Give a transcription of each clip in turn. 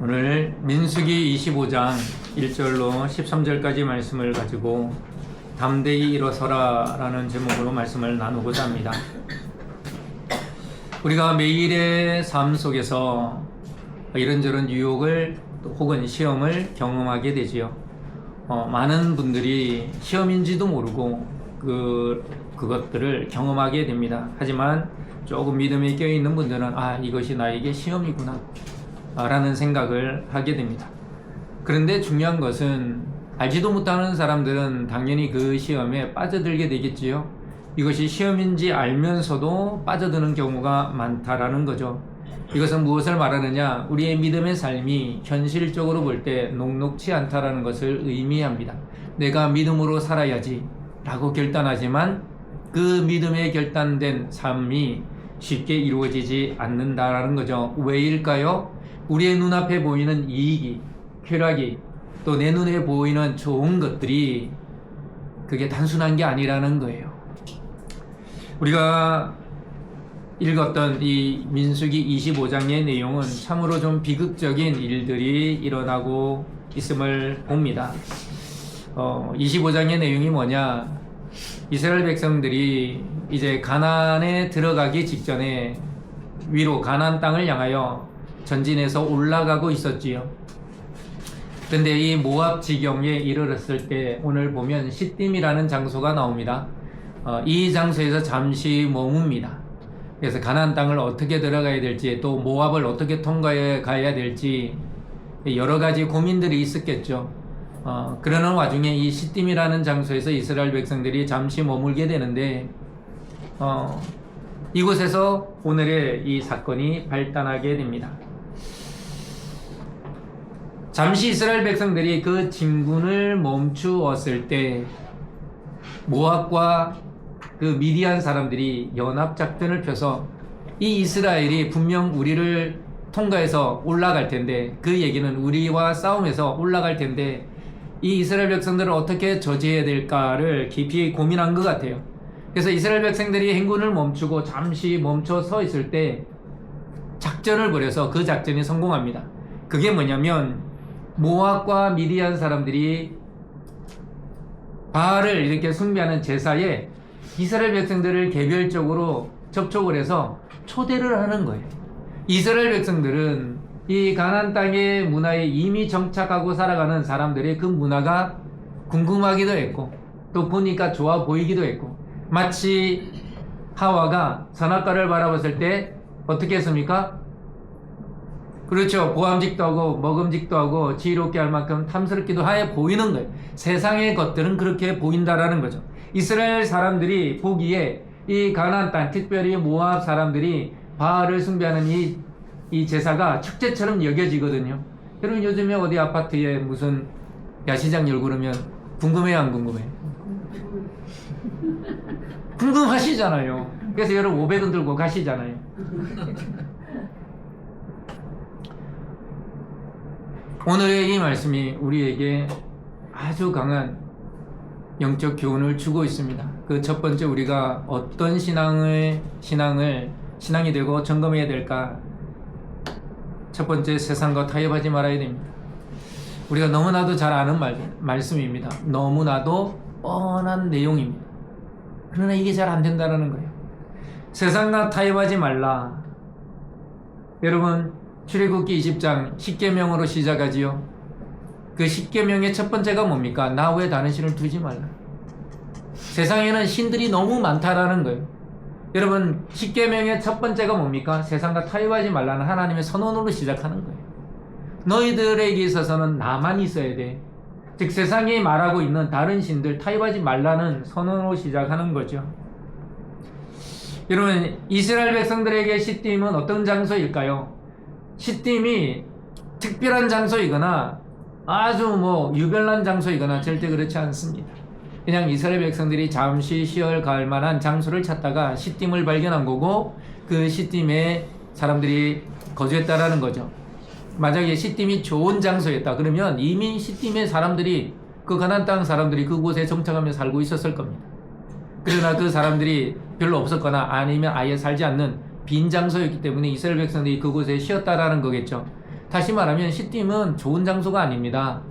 오늘 민수기 25장 1절로 13절까지 말씀을 가지고 담대히 일어서라 라는 제목으로 말씀을 나누고자 합니다. 우리가 매일의 삶 속에서 이런저런 유혹을 혹은 시험을 경험하게 되지요. 많은 분들이 시험인지도 모르고 그것들을 경험하게 됩니다. 하지만 조금 믿음에 껴있는 분들은 이것이 나에게 시험이구나 라는 생각을 하게 됩니다. 그런데 중요한 것은 알지도 못하는 사람들은 당연히 그 시험에 빠져들게 되겠지요. 이것이 시험인지 알면서도 빠져드는 경우가 많다라는 거죠. 이것은 무엇을 말하느냐? 우리의 믿음의 삶이 현실적으로 볼 때 녹록치 않다라는 것을 의미합니다. 내가 믿음으로 살아야지 라고 결단하지만 그 믿음에 결단된 삶이 쉽게 이루어지지 않는다라는 거죠. 왜일까요? 우리의 눈앞에 보이는 이익이, 쾌락이, 또 내 눈에 보이는 좋은 것들이 그게 단순한 게 아니라는 거예요. 우리가 읽었던 이 민수기 25장의 내용은 참으로 좀 비극적인 일들이 일어나고 있음을 봅니다. 25장의 내용이 뭐냐? 이스라엘 백성들이 이제 가나안에 들어가기 직전에 위로 가나안 땅을 향하여 전진해서 올라가고 있었지요. 그런데 이 모압 지경에 이르렀을 때 오늘 보면 시딤이라는 장소가 나옵니다. 이 장소에서 잠시 머뭅니다. 그래서 가나안 땅을 어떻게 들어가야 될지, 또 모압을 어떻게 통과해 가야 될지 여러 가지 고민들이 있었겠죠. 그러는 와중에 이 시딤이라는 장소에서 이스라엘 백성들이 잠시 머물게 되는데 이곳에서 오늘의 이 사건이 발단하게 됩니다. 잠시 이스라엘 백성들이 그 진군을 멈추었을 때 모압과 그 미디안 사람들이 연합작전을 펴서 이 이스라엘이 분명 우리를 통과해서 올라갈 텐데, 그 얘기는 우리와 싸움해서 올라갈 텐데 이 이스라엘 백성들을 어떻게 저지해야 될까를 깊이 고민한 것 같아요. 그래서 이스라엘 백성들이 행군을 멈추고 잠시 멈춰 서 있을 때 작전을 벌여서 그 작전이 성공합니다. 그게 뭐냐면 모압과 미디안 사람들이 바알을 이렇게 숭배하는 제사에 이스라엘 백성들을 개별적으로 접촉을 해서 초대를 하는 거예요. 이스라엘 백성들은 이 가나안 땅의 문화에 이미 정착하고 살아가는 사람들의 그 문화가 궁금하기도 했고, 또 보니까 좋아 보이기도 했고, 마치 하와가 선악과를 바라봤을 때 어떻게 했습니까? 그렇죠. 보암직도 하고 먹음직도 하고 지혜롭게 할 만큼 탐스럽기도 하여 보이는 거예요. 세상의 것들은 그렇게 보인다라는 거죠. 이스라엘 사람들이 보기에 이 가나안 땅, 특별히 모압 사람들이 바알을 숭배하는 이 제사가 축제처럼 여겨지거든요. 여러분 요즘에 어디 아파트에 무슨 야시장 열고 그러면 궁금해요, 안 궁금해요? 궁금하시잖아요. 그래서 여러분 500원 들고 가시잖아요. 오늘의 이 말씀이 우리에게 아주 강한 영적 교훈을 주고 있습니다. 그 첫 번째, 우리가 어떤 신앙이 되고 점검해야 될까? 첫 번째, 세상과 타협하지 말아야 됩니다. 우리가 너무나도 잘 아는 말씀입니다. 너무나도 뻔한 내용입니다. 그러나 이게 잘 안 된다는 거예요. 세상과 타협하지 말라. 여러분, 출애굽기 20장 10계명으로 시작하지요. 그 10계명의 첫 번째가 뭡니까? 나 외에 다른 신을 두지 말라. 세상에는 신들이 너무 많다라는 거예요. 여러분, 10계명의 첫 번째가 뭡니까? 세상과 타협하지 말라는 하나님의 선언으로 시작하는 거예요. 너희들에게 있어서는 나만 있어야 돼. 즉 세상이 말하고 있는 다른 신들 타협하지 말라는 선언으로 시작하는 거죠. 여러분, 이스라엘 백성들에게 시딤은 어떤 장소일까요? 시딤이 특별한 장소이거나 아주 유별난 장소이거나 절대 그렇지 않습니다. 그냥 이스라엘 백성들이 잠시 쉬어 갈 만한 장소를 찾다가 시딤을 발견한 거고, 그 시딤에 사람들이 거주했다라는 거죠. 만약에 시딤이 좋은 장소였다 그러면 이미 시딤의 사람들이, 그 가나안 땅 사람들이 그곳에 정착하며 살고 있었을 겁니다. 그러나 그 사람들이 별로 없었거나 아니면 아예 살지 않는 빈 장소였기 때문에 이스라엘 백성들이 그곳에 쉬었다라는 거겠죠. 다시 말하면 시딤은 좋은 장소가 아닙니다.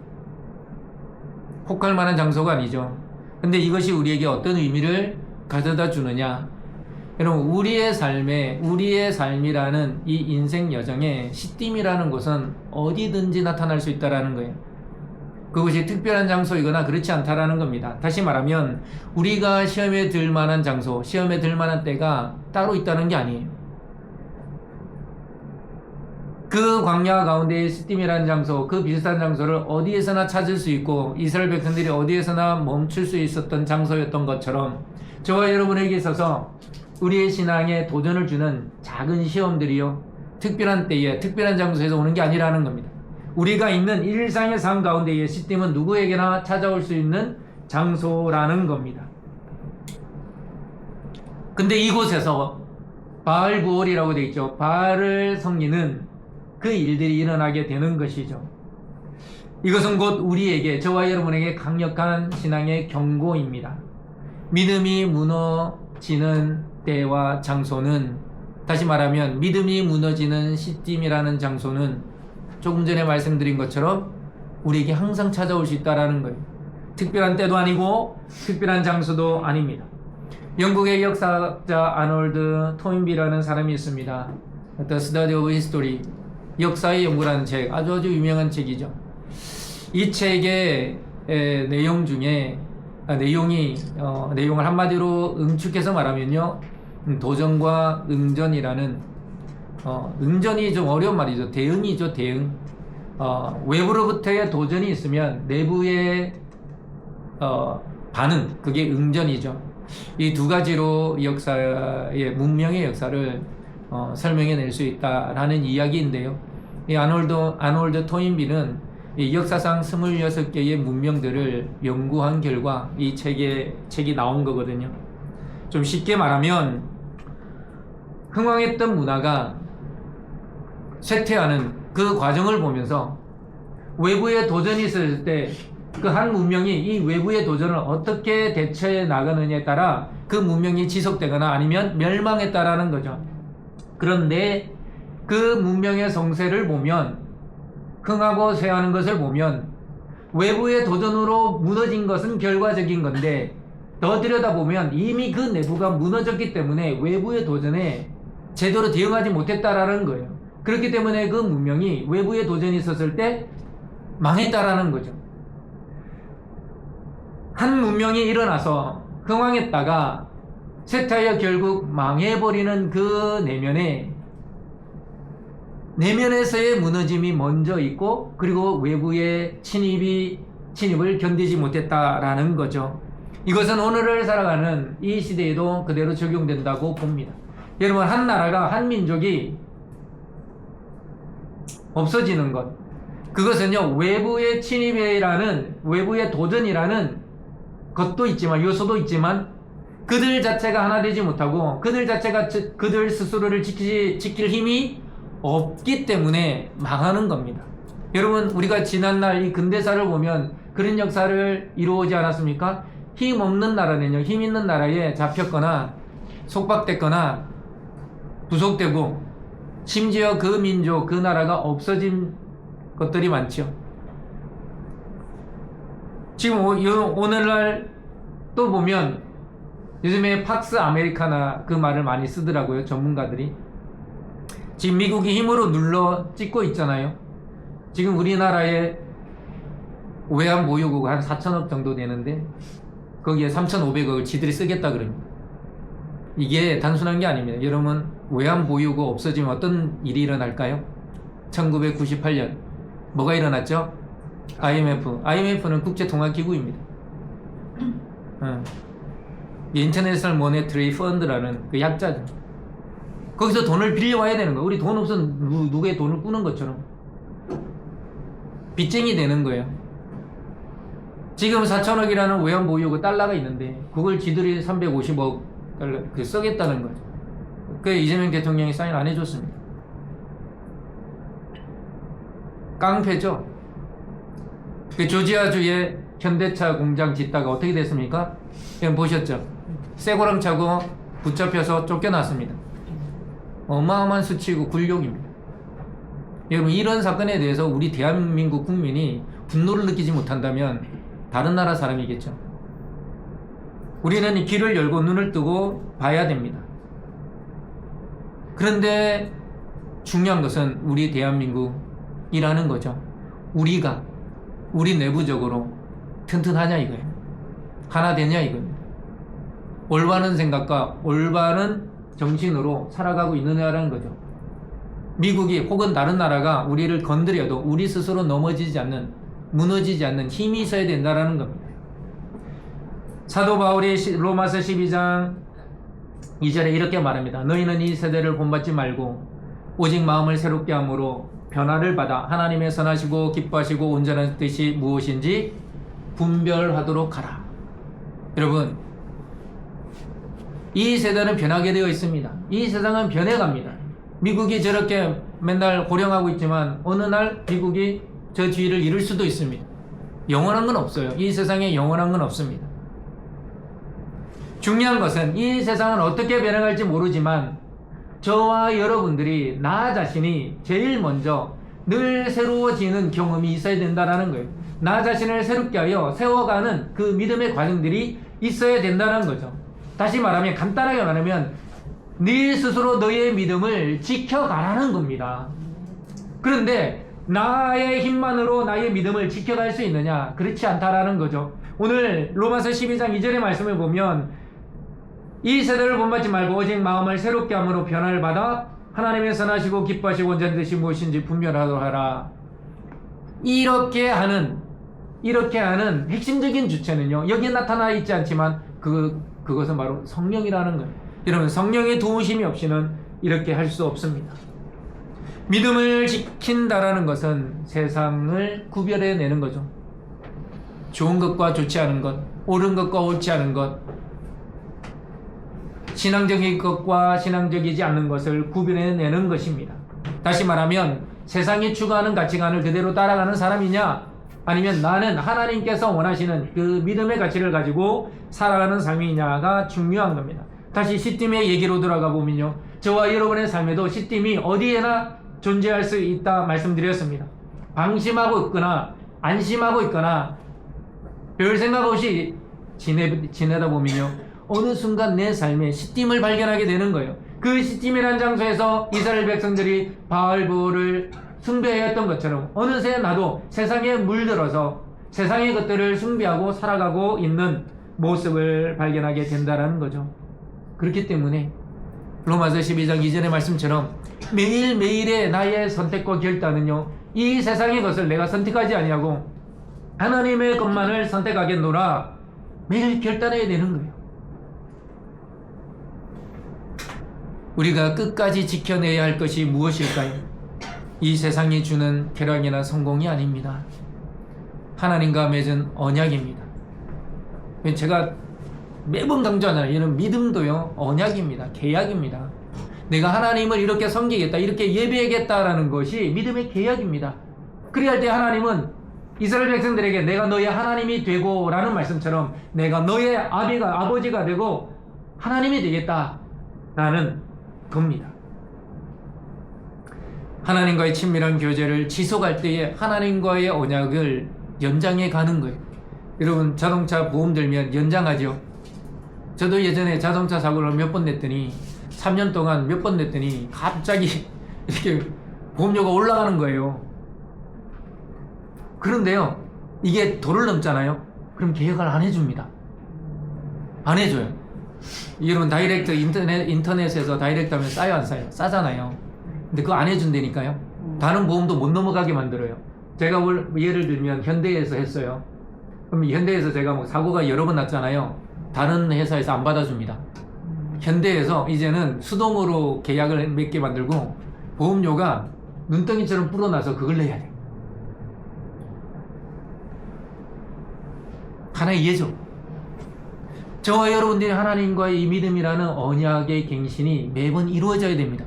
혹할 만한 장소가 아니죠. 근데 이것이 우리에게 어떤 의미를 가져다 주느냐? 여러분, 우리의 삶이라는 이 인생 여정에 시딤이라는 것은 어디든지 나타날 수 있다라는 거예요. 그것이 특별한 장소이거나 그렇지 않다라는 겁니다. 다시 말하면 우리가 시험에 들 만한 장소, 시험에 들 만한 때가 따로 있다는 게 아니에요. 그 광야 가운데의 시딤이라는 장소, 그 비슷한 장소를 어디에서나 찾을 수 있고 이스라엘 백성들이 어디에서나 멈출 수 있었던 장소였던 것처럼 저와 여러분에게 있어서 우리의 신앙에 도전을 주는 작은 시험들이요, 특별한 때에 특별한 장소에서 오는 게 아니라는 겁니다. 우리가 있는 일상의 삶 가운데의 시딤은 누구에게나 찾아올 수 있는 장소라는 겁니다. 근데 이곳에서 바알부올이라고 되어 있죠. 바알을 섬기는 그 일들이 일어나게 되는 것이죠. 이것은 곧 우리에게, 저와 여러분에게 강력한 신앙의 경고입니다. 믿음이 무너지는 때와 장소는, 다시 말하면 믿음이 무너지는 시딤이라는 장소는 조금 전에 말씀드린 것처럼 우리에게 항상 찾아올 수 있다는 거예요. 특별한 때도 아니고 특별한 장소도 아닙니다. 영국의 역사학자 아놀드 토인비라는 사람이 있습니다. The Study of History, 역사의 연구라는 책, 아주 유명한 책이죠. 이 책의 내용 중에 내용을 한마디로 응축해서 말하면요, 도전과 응전이라는, 응전이 좀 어려운 말이죠. 대응이죠, 대응. 외부로부터의 도전이 있으면 내부의 반응, 그게 응전이죠. 이 두 가지로 역사의, 문명의 역사를 설명해낼 수 있다라는 이야기인데요. 이 아놀드 토인비는 이 역사상 26개의 문명들을 연구한 결과 이 책이 나온 거거든요. 좀 쉽게 말하면 흥왕했던 문화가 쇠퇴하는 그 과정을 보면서 외부의 도전이 있을 때 그 한 문명이 이 외부의 도전을 어떻게 대처해 나가느냐에 따라 그 문명이 지속되거나 아니면 멸망했다라는 거죠. 그런데 그 문명의 성세를 보면, 흥하고 쇠하는 것을 보면 외부의 도전으로 무너진 것은 결과적인 건데, 더 들여다보면 이미 그 내부가 무너졌기 때문에 외부의 도전에 제대로 대응하지 못했다라는 거예요. 그렇기 때문에 그 문명이 외부의 도전이 있었을 때 망했다라는 거죠. 한 문명이 일어나서 흥왕했다가 쇠퇴하여 결국 망해버리는 그 내면에서의 무너짐이 먼저 있고, 그리고 외부의 침입을 견디지 못했다라는 거죠. 이것은 오늘을 살아가는 이 시대에도 그대로 적용된다고 봅니다. 여러분, 한 나라가, 한 민족이 없어지는 것, 그것은요, 외부의 침입이라는, 외부의 도전이라는 것도 있지만, 요소도 있지만, 그들 자체가 하나 되지 못하고 그들 자체가 그들 스스로를 지킬 힘이 없기 때문에 망하는 겁니다. 여러분, 우리가 지난날 이 근대사를 보면 그런 역사를 이루어오지 않았습니까? 힘 없는 나라는요, 힘 있는 나라에 잡혔거나 속박됐거나 부속되고, 심지어 그 민족, 그 나라가 없어진 것들이 많죠. 지금 오늘날 또 보면 요즘에 팍스 아메리카나 그 말을 많이 쓰더라고요, 전문가들이. 지금 미국이 힘으로 눌러 찍고 있잖아요. 지금 우리나라의 외환 보유고가 한 4천억 정도 되는데 거기에 3,500억을 지들이 쓰겠다 그럽니다. 이게 단순한 게 아닙니다. 여러분, 외환 보유고 없어지면 어떤 일이 일어날까요? 1998년 뭐가 일어났죠? IMF는 국제통화기구입니다. 인터내셔널 모네터리 펀드라는 그 약자죠. 거기서 돈을 빌려와야 되는 거예요. 우리 돈 없으면 누구의 돈을 꾸는 것처럼 빚쟁이 되는 거예요. 지금 4천억이라는 외환 보유고 달러가 있는데 그걸 지들이 350억 달러 쓰겠다는 거죠. 그 이재명 대통령이 사인 안 해줬습니다. 깡패죠. 그 조지아주의 현대차 공장 짓다가 어떻게 됐습니까? 그냥 보셨죠? 쇠고랑 차고 붙잡혀서 쫓겨났습니다. 어마어마한 수치고 굴욕입니다. 여러분, 이런 사건에 대해서 우리 대한민국 국민이 분노를 느끼지 못한다면 다른 나라 사람이겠죠. 우리는 귀를 열고 눈을 뜨고 봐야 됩니다. 그런데 중요한 것은 우리 대한민국이라는 거죠. 우리 내부적으로 튼튼하냐 이거예요. 하나 되냐 이겁니다. 올바른 생각과 올바른 정신으로 살아가고 있느냐라는 거죠. 미국이 혹은 다른 나라가 우리를 건드려도 우리 스스로 무너지지 않는 힘이 있어야 된다는 겁니다. 사도 바울이 로마서 12장 2절에 이렇게 말합니다. 너희는 이 세대를 본받지 말고 오직 마음을 새롭게 함으로 변화를 받아 하나님의 선하시고 기뻐하시고 온전한 뜻이 무엇인지 분별하도록 하라. 여러분, 이 세대는 변하게 되어 있습니다. 이 세상은 변해갑니다. 미국이 저렇게 맨날 고령하고 있지만 어느 날 미국이 저 뒤를 이룰 수도 있습니다. 영원한 건 없어요. 이 세상에 영원한 건 없습니다. 중요한 것은 이 세상은 어떻게 변해갈지 모르지만 저와 여러분들이 나 자신이 제일 먼저 늘 새로워지는 경험이 있어야 된다는 거예요. 나 자신을 새롭게 하여 세워가는 그 믿음의 과정들이 있어야 된다는 거죠. 다시 말하면, 간단하게 말하면 네 스스로 너의 믿음을 지켜가라는 겁니다. 그런데 나의 힘만으로 나의 믿음을 지켜갈 수 있느냐? 그렇지 않다라는 거죠. 오늘 로마서 12장 2절의 말씀을 보면 이 세대를 본받지 말고 오직 마음을 새롭게 함으로 변화를 받아 하나님의 선하시고 기뻐하시고 온전한 뜻이 무엇인지 분별하도록 하라. 이렇게 하는 핵심적인 주체는요, 여기에 나타나 있지 않지만 그것은 바로 성령이라는 거예요. 여러분, 성령의 도우심이 없이는 이렇게 할 수 없습니다. 믿음을 지킨다라는 것은 세상을 구별해내는 거죠. 좋은 것과 좋지 않은 것, 옳은 것과 옳지 않은 것, 신앙적인 것과 신앙적이지 않는 것을 구별해내는 것입니다. 다시 말하면 세상이 추구하는 가치관을 그대로 따라가는 사람이냐, 아니면 나는 하나님께서 원하시는 그 믿음의 가치를 가지고 살아가는 삶이냐가 중요한 겁니다. 다시 시딤의 얘기로 돌아가 보면요, 저와 여러분의 삶에도 시딤이 어디에나 존재할 수 있다 말씀드렸습니다. 방심하고 있거나 안심하고 있거나 별 생각 없이 지내다 보면요, 어느 순간 내 삶에 시딤을 발견하게 되는 거예요. 그 시딤이라는 장소에서 이스라엘 백성들이 바알부를 숭배했던 것처럼 어느새 나도 세상에 물들어서 세상의 것들을 숭배하고 살아가고 있는 모습을 발견하게 된다는 거죠. 그렇기 때문에 로마서 12장 이전의 말씀처럼 매일매일의 나의 선택과 결단은요, 이 세상의 것을 내가 선택하지 아니하고 하나님의 것만을 선택하겠노라 매일 결단해야 되는 거예요. 우리가 끝까지 지켜내야 할 것이 무엇일까요? 이 세상이 주는 쾌락이나 성공이 아닙니다. 하나님과 맺은 언약입니다. 제가 매번 강조하잖아요. 이런 믿음도요, 언약입니다. 계약입니다. 내가 하나님을 이렇게 섬기겠다, 이렇게 예배하겠다라는 것이 믿음의 계약입니다. 그래야 할 때 하나님은 이스라엘 백성들에게 내가 너의 하나님이 되고 라는 말씀처럼 내가 너의 아버지가 되고 하나님이 되겠다라는 겁니다. 하나님과의 친밀한 교제를 지속할 때에 하나님과의 언약을 연장해 가는 거예요. 여러분, 자동차 보험 들면 연장하죠. 저도 예전에 자동차 사고를 몇 번 냈더니 3년 동안 몇 번 냈더니 갑자기 이렇게 보험료가 올라가는 거예요. 그런데요, 이게 도를 넘잖아요. 그럼 계약을 안 해줍니다. 안 해줘요. 여러분, 다이렉트 인터넷에서 다이렉트 하면 싸요, 안 싸요? 싸잖아요. 근데 그거 안 해준다니까요. 다른 보험도 못 넘어가게 만들어요. 제가 예를 들면 현대에서 했어요. 그럼 현대에서 제가 뭐 사고가 여러 번 났잖아요. 다른 회사에서 안 받아줍니다. 현대에서 이제는 수동으로 계약을 몇 개 만들고 보험료가 눈덩이처럼 불어나서 그걸 내야 돼요. 하나의 예죠. 저와 여러분들이 하나님과의 이 믿음이라는 언약의 갱신이 매번 이루어져야 됩니다.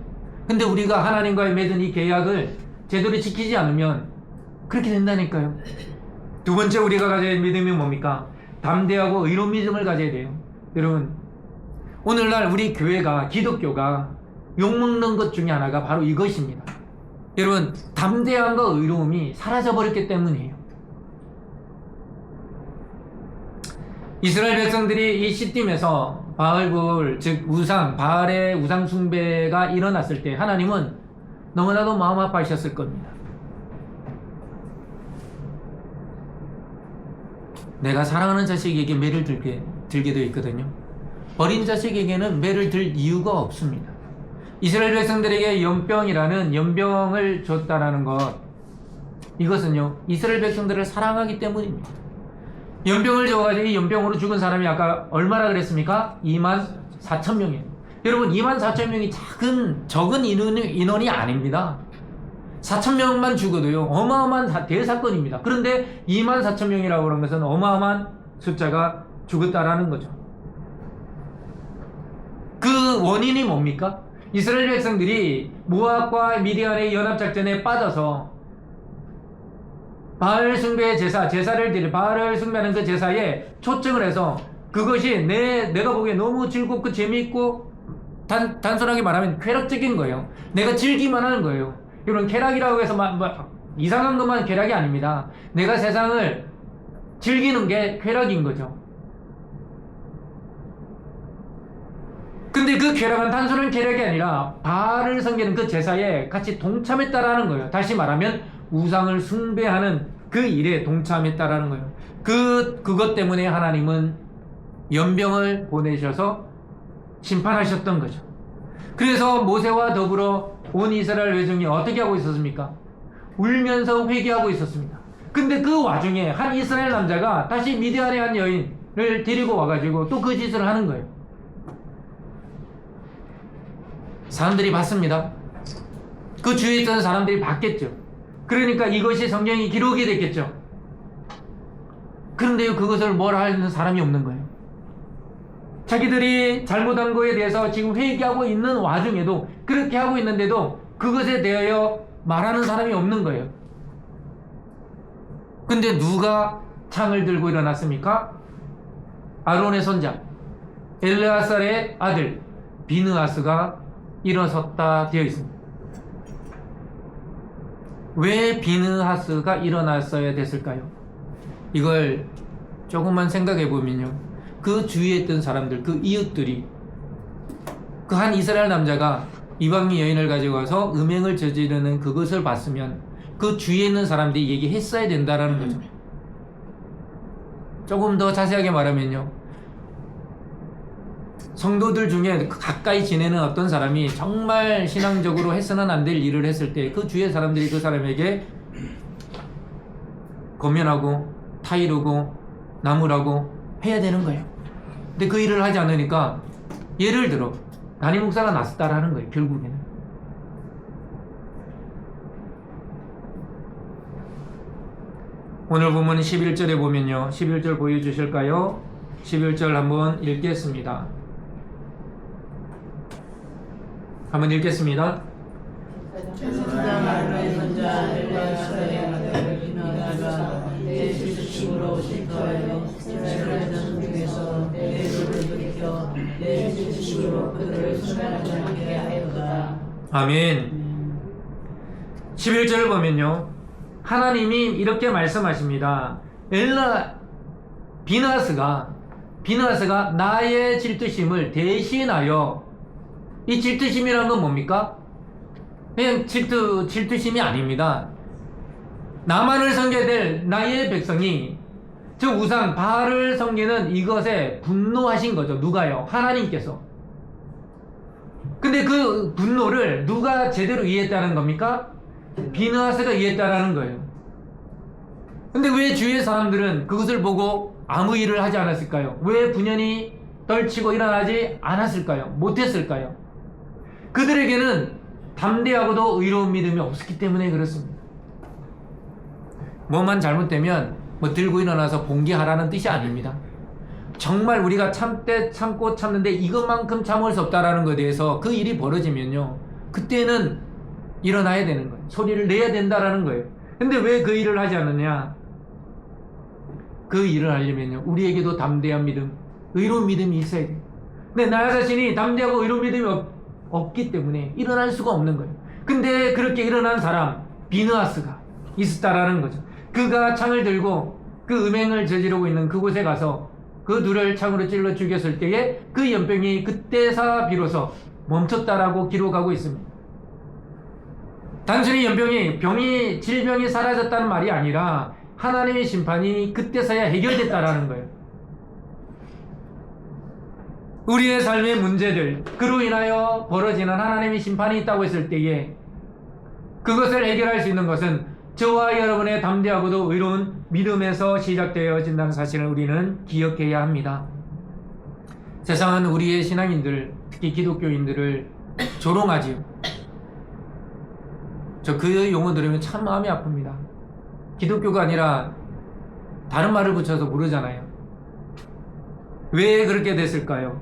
근데 우리가 하나님과의 맺은 이 계약을 제대로 지키지 않으면 그렇게 된다니까요. 두 번째 우리가 가져야 할 믿음이 뭡니까? 담대하고 의로운 믿음을 가져야 돼요. 여러분, 오늘날 우리 교회가, 기독교가 욕먹는 것 중에 하나가 바로 이것입니다. 여러분, 담대함과 의로움이 사라져버렸기 때문이에요. 이스라엘 백성들이 이 시딤에서 바알굴, 즉 우상, 바알의 우상 숭배가 일어났을 때 하나님은 너무나도 마음 아파하셨을 겁니다. 내가 사랑하는 자식에게 매를 들게 되어 있거든요. 어린 자식에게는 매를 들 이유가 없습니다. 이스라엘 백성들에게 연병이라는 연병을 줬다라는 것, 이것은요 이스라엘 백성들을 사랑하기 때문입니다. 연병을 줘가지고 이 연병으로 죽은 사람이 아까 얼마나 그랬습니까? 24,000명이에요. 여러분, 24,000명이 적은 인원이 아닙니다. 4,000명만 죽어도요 어마어마한 대사건입니다. 그런데 24,000명이라고 하는 것은 어마어마한 숫자가 죽었다라는 거죠. 그 원인이 뭡니까? 이스라엘 백성들이 모압과 미디안의 연합작전에 빠져서 바알 숭배의 제사를 드릴 바알을 숭배하는 그 제사에 초청을 해서 그것이 내가 보기에 너무 즐겁고 재미있고 단순하게 말하면 쾌락적인 거예요. 내가 즐기만 하는 거예요. 이런 쾌락이라고 해서 이상한 것만 쾌락이 아닙니다. 내가 세상을 즐기는 게 쾌락인 거죠. 근데 그 쾌락은 단순한 쾌락이 아니라 바알을 섬기는 그 제사에 같이 동참했다라는 거예요. 다시 말하면 우상을 숭배하는 그 일에 동참했다라는 거예요. 그것 때문에 하나님은 연병을 보내셔서 심판하셨던 거죠. 그래서 모세와 더불어 온 이스라엘 회중이 어떻게 하고 있었습니까? 울면서 회개하고 있었습니다. 근데 그 와중에 한 이스라엘 남자가 다시 미디안의 한 여인을 데리고 와가지고 또 그 짓을 하는 거예요. 사람들이 봤습니다. 그 주위에 있던 사람들이 봤겠죠. 그러니까 이것이 성경이 기록이 됐겠죠. 그런데요, 그것을 뭐라 하는 사람이 없는 거예요. 자기들이 잘못한 거에 대해서 지금 회개하고 있는 와중에도, 그렇게 하고 있는데도 그것에 대하여 말하는 사람이 없는 거예요. 근데 누가 창을 들고 일어났습니까? 아론의 손자 엘르아살의 아들 비느하스가 일어섰다 되어 있습니다. 왜 비느하스가 일어났어야 됐을까요? 이걸 조금만 생각해 보면요, 그 주위에 있던 사람들, 그 이웃들이 그 한 이스라엘 남자가 이방인 여인을 가지고 와서 음행을 저지르는 그것을 봤으면 그 주위에 있는 사람들이 얘기했어야 된다라는 거죠. 조금 더 자세하게 말하면요, 성도들 중에 가까이 지내는 어떤 사람이 정말 신앙적으로 해서는 안 될 일을 했을 때 그 주위의 사람들이 그 사람에게 권면하고 타이르고 나무라고 해야 되는 거예요. 근데 그 일을 하지 않으니까 예를 들어 담임 목사가 나섰다라는 거예요. 결국에는 오늘 보면 11절에 보면요, 11절 보여주실까요? 11절 한번 읽겠습니다. 한번 읽겠습니다. 아멘. 11절을 보면요, 하나님이 이렇게 말씀하십니다. 비느하스가 나의 질투심을 대신하여, 이 질투심이라는 건 뭡니까? 그냥 질투심이 아닙니다. 나만을 섬겨야 될 나의 백성이 저 우상 바알을 섬기는 이것에 분노하신 거죠. 누가요? 하나님께서. 근데 그 분노를 누가 제대로 이해했다는 겁니까? 비느하스가 이해했다라는 거예요. 근데 왜 주위의 사람들은 그것을 보고 아무 일을 하지 않았을까요? 왜 분연히 떨치고 일어나지 않았을까요? 못했을까요? 그들에게는 담대하고도 의로운 믿음이 없었기 때문에 그렇습니다. 뭐만 잘못되면 들고 일어나서 봉기하라는 뜻이 아닙니다. 정말 우리가 참고 참는데 이것만큼 참을 수 없다라는 것에 대해서 그 일이 벌어지면요, 그때는 일어나야 되는 거예요. 소리를 내야 된다라는 거예요. 근데 왜 그 일을 하지 않느냐? 그 일을 하려면요, 우리에게도 담대한 믿음, 의로운 믿음이 있어야 돼요. 근데 나 자신이 담대하고 의로운 믿음이 없기 때문에 일어날 수가 없는 거예요. 근데 그렇게 일어난 사람 비느하스가 있었다라는 거죠. 그가 창을 들고 그 음행을 저지르고 있는 그곳에 가서 그 둘을 창으로 찔러 죽였을 때에 그 연병이 그때사 비로소 멈췄다라고 기록하고 있습니다. 단순히 병이 질병이 사라졌다는 말이 아니라 하나님의 심판이 그때서야 해결됐다라는 거예요. 우리의 삶의 문제들, 그로 인하여 벌어지는 하나님의 심판이 있다고 했을 때에 그것을 해결할 수 있는 것은 저와 여러분의 담대하고도 의로운 믿음에서 시작되어진다는 사실을 우리는 기억해야 합니다. 세상은 우리의 신앙인들, 특히 기독교인들을 조롱하지요. 저 그 용어 들으면 참 마음이 아픕니다. 기독교가 아니라 다른 말을 붙여서 모르잖아요. 왜 그렇게 됐을까요?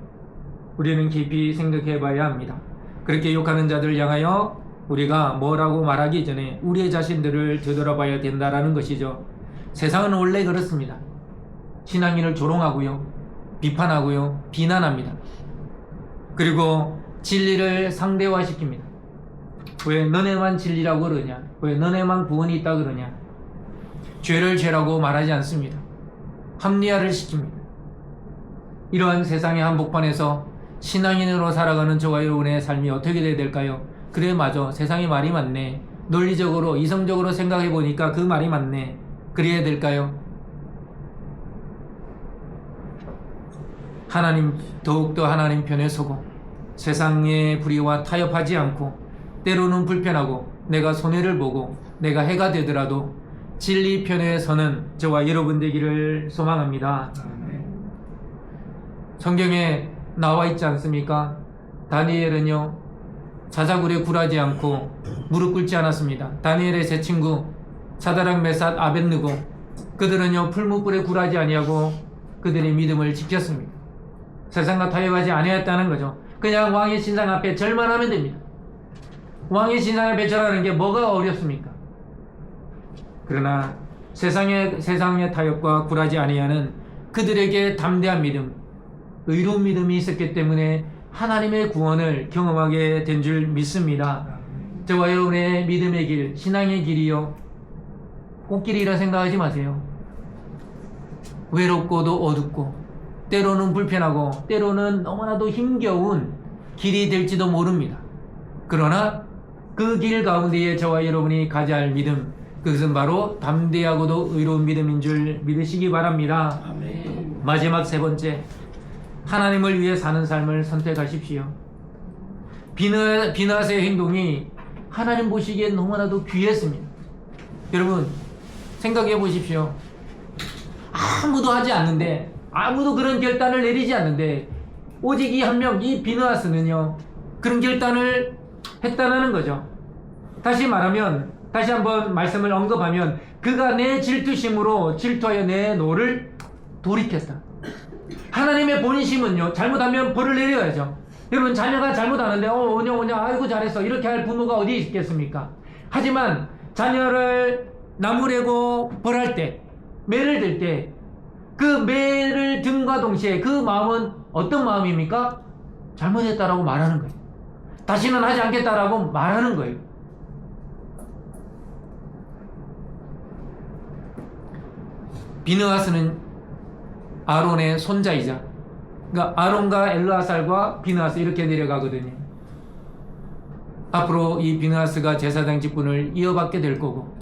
우리는 깊이 생각해 봐야 합니다. 그렇게 욕하는 자들을 향하여 우리가 뭐라고 말하기 전에 우리의 자신들을 되돌아봐야 된다라는 것이죠. 세상은 원래 그렇습니다. 신앙인을 조롱하고요, 비판하고요, 비난합니다. 그리고 진리를 상대화시킵니다. 왜 너네만 진리라고 그러냐? 왜 너네만 구원이 있다 그러냐? 죄를 죄라고 말하지 않습니다. 합리화를 시킵니다. 이러한 세상의 한복판에서 신앙인으로 살아가는 저와 여러분의 삶이 어떻게 돼야 될까요? 그래, 맞아. 세상에 말이 많네. 논리적으로, 이성적으로 생각해 보니까 그 말이 맞네. 그래야 될까요? 더욱더 하나님 편에 서고 세상의 불의와 타협하지 않고 때로는 불편하고 내가 손해를 보고 내가 해가 되더라도 진리 편에 서는 저와 여러분 되기를 소망합니다. 성경에 나와 있지 않습니까? 다니엘은요, 자자굴에 굴하지 않고 무릎 꿇지 않았습니다. 다니엘의 세 친구 사드락, 메삭, 아벳느고, 그들은요 풀무불에 굴하지 아니하고 그들의 믿음을 지켰습니다. 세상과 타협하지 아니했다는 거죠. 그냥 왕의 신상 앞에 절만 하면 됩니다. 왕의 신상 앞에 절하는 게 뭐가 어렵습니까? 그러나 세상의 타협과 굴하지 아니하는 그들에게 담대한 믿음, 의로운 믿음이 있었기 때문에 하나님의 구원을 경험하게 된 줄 믿습니다. 저와 여러분의 믿음의 길, 신앙의 길이요, 꽃길이라 생각하지 마세요. 외롭고도 어둡고 때로는 불편하고 때로는 너무나도 힘겨운 길이 될지도 모릅니다. 그러나 그 길 가운데에 저와 여러분이 가져야 할 믿음, 그것은 바로 담대하고도 의로운 믿음인 줄 믿으시기 바랍니다. 아멘. 마지막 세 번째, 하나님을 위해 사는 삶을 선택하십시오. 비느하스의 행동이 하나님 보시기에 너무나도 귀했습니다. 여러분 생각해 보십시오. 아무도 하지 않는데, 아무도 그런 결단을 내리지 않는데 오직 이 한 명, 이 비느하스는요 그런 결단을 했다는 거죠. 다시 말하면, 다시 한번 말씀을 언급하면, 그가 내 질투심으로 질투하여 내 노를 돌이켰다. 하나님의 본심은요, 잘못하면 벌을 내려야죠. 여러분, 자녀가 잘못하는데 오냐 아이고 잘했어 이렇게 할 부모가 어디 있겠습니까? 하지만 자녀를 나무래고 벌할 때, 매를 들 때 그 매를 든과 동시에 그 마음은 어떤 마음입니까? 잘못했다라고 말하는 거예요. 다시는 하지 않겠다라고 말하는 거예요. 비느하스는 아론의 손자이자, 그러니까 아론과 엘르아살과 비느하스 이렇게 내려가거든요. 앞으로 이 비느하스가 제사장 직분을 이어받게 될 거고,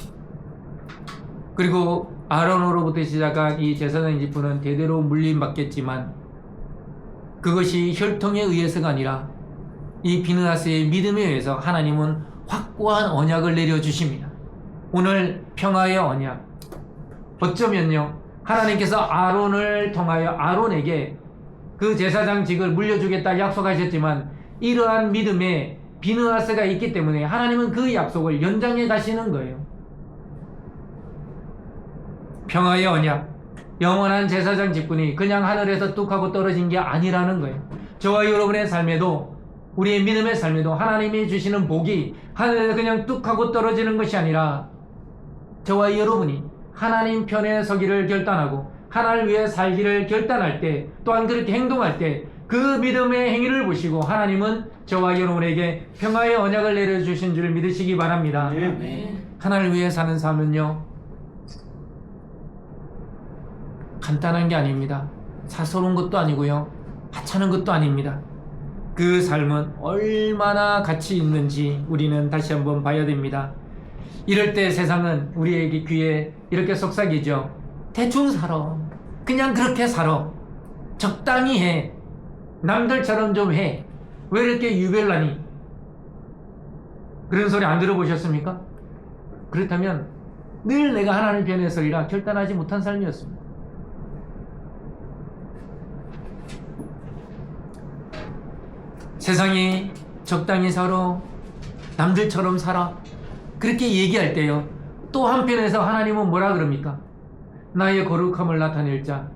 그리고 아론으로부터 시작한 이 제사장 직분은 대대로 물림받겠지만 그것이 혈통에 의해서가 아니라 이 비느하스의 믿음에 의해서 하나님은 확고한 언약을 내려주십니다. 오늘 평화의 언약, 어쩌면요 하나님께서 아론을 통하여 아론에게 그 제사장직을 물려주겠다 약속하셨지만 이러한 믿음에 비느하스가 있기 때문에 하나님은 그 약속을 연장해 가시는 거예요. 평화의 언약, 영원한 제사장 직분이 그냥 하늘에서 뚝 하고 떨어진 게 아니라는 거예요. 저와 여러분의 삶에도, 우리의 믿음의 삶에도 하나님이 주시는 복이 하늘에서 그냥 뚝 하고 떨어지는 것이 아니라 저와 여러분이 하나님 편에 서기를 결단하고 하나님을 위해 살기를 결단할 때, 또한 그렇게 행동할 때 그 믿음의 행위를 보시고 하나님은 저와 여러분에게 평화의 언약을 내려주신 줄 믿으시기 바랍니다. 하나님을 위해 사는 삶은요, 간단한 게 아닙니다. 사소로운 것도 아니고요, 하찮은 것도 아닙니다. 그 삶은 얼마나 가치 있는지 우리는 다시 한번 봐야 됩니다. 이럴 때 세상은 우리에게 귀에 이렇게 속삭이죠. 대충 살아. 그냥 그렇게 살아. 적당히 해. 남들처럼 좀 해. 왜 이렇게 유별나니? 그런 소리 안 들어보셨습니까? 그렇다면 늘 내가 하나님 편에 서리라 결단하지 못한 삶이었습니다. 세상이 적당히 살아, 남들처럼 살아, 그렇게 얘기할 때요, 또 한편에서 하나님은 뭐라 그럽니까? 나의 거룩함을 나타낼 자,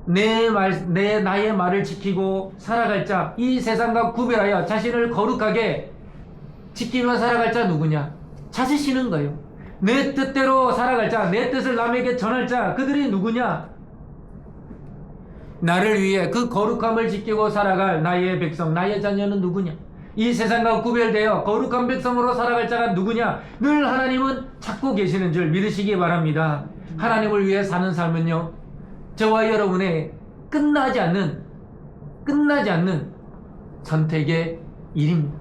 나의 말을 지키고 살아갈 자, 이 세상과 구별하여 자신을 거룩하게 지키며 살아갈 자 누구냐? 찾으시는 거예요. 내 뜻대로 살아갈 자, 내 뜻을 남에게 전할 자, 그들이 누구냐? 나를 위해 그 거룩함을 지키고 살아갈 나의 백성, 나의 자녀는 누구냐? 이 세상과 구별되어 거룩한 백성으로 살아갈 자가 누구냐? 늘 하나님은 찾고 계시는 줄 믿으시기 바랍니다. 하나님을 위해 사는 삶은요, 저와 여러분의 끝나지 않는 선택의 일입니다.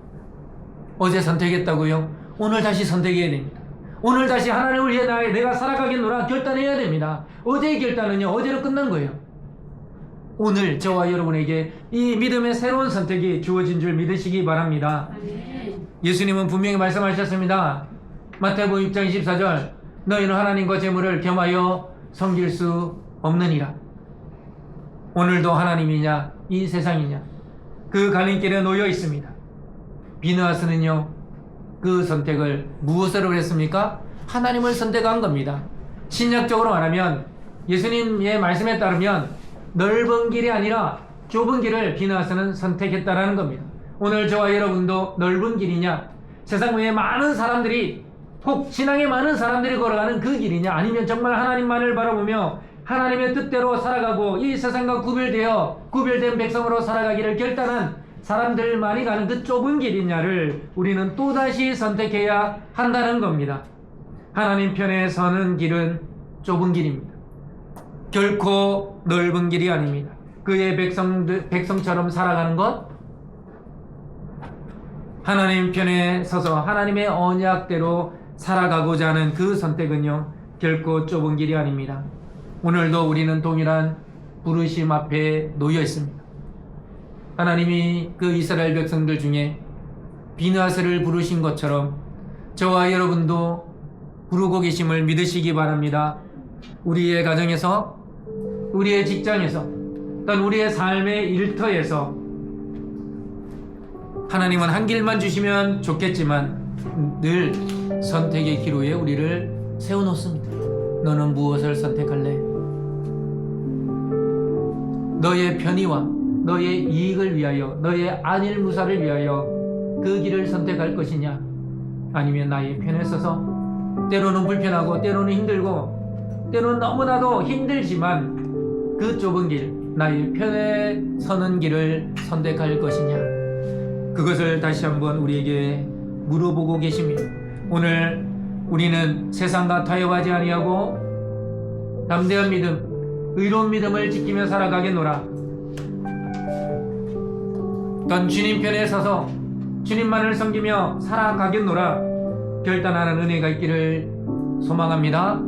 어제 선택했다고요? 오늘 다시 선택해야 됩니다. 오늘 다시 하나님을 위해 내가 살아가겠노라 결단해야 됩니다. 어제의 결단은요, 어제로 끝난 거예요. 오늘 저와 여러분에게 이 믿음의 새로운 선택이 주어진 줄 믿으시기 바랍니다. 예수님은 분명히 말씀하셨습니다. 마태복음 6장 24절, 너희는 하나님과 재물을 겸하여 섬길 수 없느니라. 오늘도 하나님이냐 이 세상이냐 그 갈림길에 놓여 있습니다. 비느하스는요, 그 선택을 무엇으로 했습니까? 하나님을 선택한 겁니다. 신약적으로 말하면, 예수님의 말씀에 따르면 넓은 길이 아니라 좁은 길을 비느하스는 선택했다라는 겁니다. 오늘 저와 여러분도 넓은 길이냐, 세상 외에 많은 사람들이, 혹 신앙에 많은 사람들이 걸어가는 그 길이냐, 아니면 정말 하나님만을 바라보며 하나님의 뜻대로 살아가고 이 세상과 구별된 백성으로 살아가기를 결단한 사람들만이 가는 그 좁은 길이냐를 우리는 또다시 선택해야 한다는 겁니다. 하나님 편에 서는 길은 좁은 길입니다. 결코 넓은 길이 아닙니다. 그의 백성처럼 살아가는 것, 하나님 편에 서서 하나님의 언약대로 살아가고자 하는 그 선택은요, 결코 좁은 길이 아닙니다. 오늘도 우리는 동일한 부르심 앞에 놓여 있습니다. 하나님이 그 이스라엘 백성들 중에 비느하스를 부르신 것처럼 저와 여러분도 부르고 계심을 믿으시기 바랍니다. 우리의 가정에서, 우리의 직장에서, 또는 우리의 삶의 일터에서 하나님은 한 길만 주시면 좋겠지만 늘 선택의 기로에 우리를 세워놓습니다. 너는 무엇을 선택할래? 너의 편의와 너의 이익을 위하여, 너의 안일 무사를 위하여 그 길을 선택할 것이냐, 아니면 나의 편에 서서 때로는 불편하고 때로는 힘들고 때로는 너무나도 힘들지만 그 좁은 길, 나의 편에 서는 길을 선택할 것이냐, 그것을 다시 한번 우리에게 물어보고 계십니다. 오늘 우리는 세상과 타협하지 아니하고 담대한 믿음, 의로운 믿음을 지키며 살아가겠노라. 넌 주님 편에 서서 주님만을 섬기며 살아가겠노라 결단하는 은혜가 있기를 소망합니다.